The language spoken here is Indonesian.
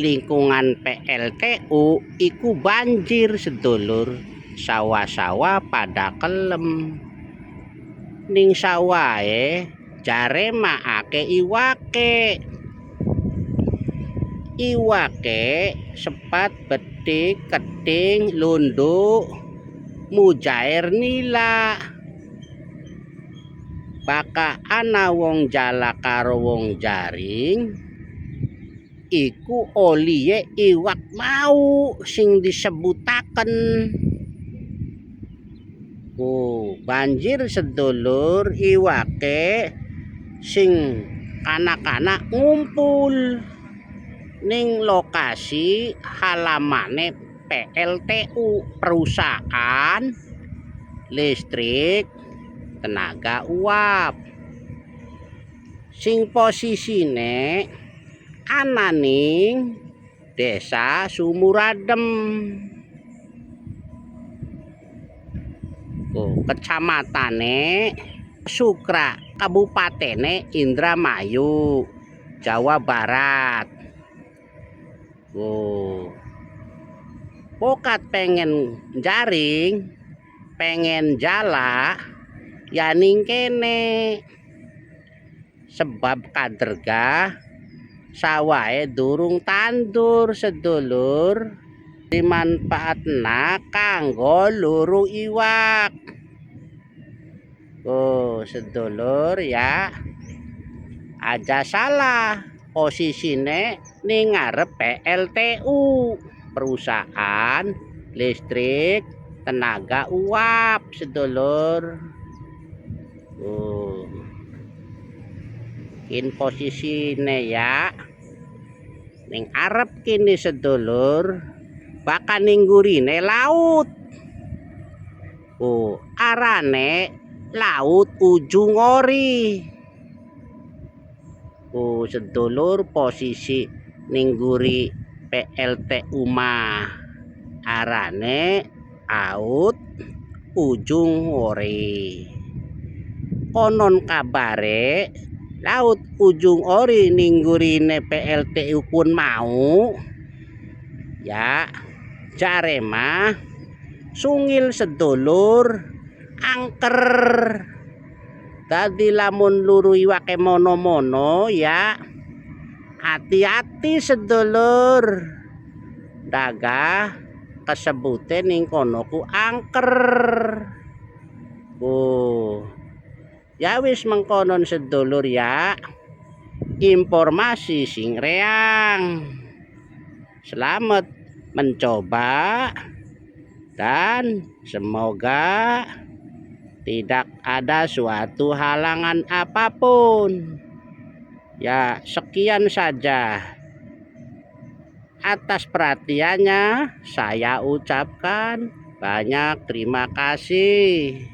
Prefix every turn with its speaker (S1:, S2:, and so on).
S1: Lingkungan PLTU iku banjir sedulur, sawah-sawah pada kelem. Ning sawahe jare maake iwake sepat betik keting lunduk mujair nila. Baka ana wong jala karo wong jaring iku olihe iwak mau sing disebutaken. Banjir sedulur, iwake sing kanak-kanak ngumpul ning lokasi halamane PLTU, perusahaan listrik tenaga uap, sing posisine ana ning Desa Sumuradem, kecamatane Sukra, kabupatene Indramayu, Jawa Barat. Pokat pengen jaring, pengen jala ya ning kene, sebab kadergah sawahe durung tandur sedulur, dimanfaatna kanggo luru iwak. Sedulur ya, aja salah posisine ning ngarep PLTU, perusahaan listrik tenaga uap sedulur. In posisine ya ning arep kini sedulur, bakal ning gurine laut. Arane Laut Ujung Ori. Sedulur, posisi ning guri PLTU mah arane Laut Ujung Ori. Konon kabare Laut Ujung Ori ning gurine PLTU pun mau ya, jare mah sungil sedulur, angker. Dadi lamun luru iwake mono-mono ya hati-hati sedulur, daga kesebute ning kono ku angker. Ya wis mengkonon sedulur ya, informasi sing reang. Selamat mencoba dan semoga tidak ada suatu halangan apapun. Ya, sekian saja. Atas perhatiannya saya ucapkan banyak terima kasih.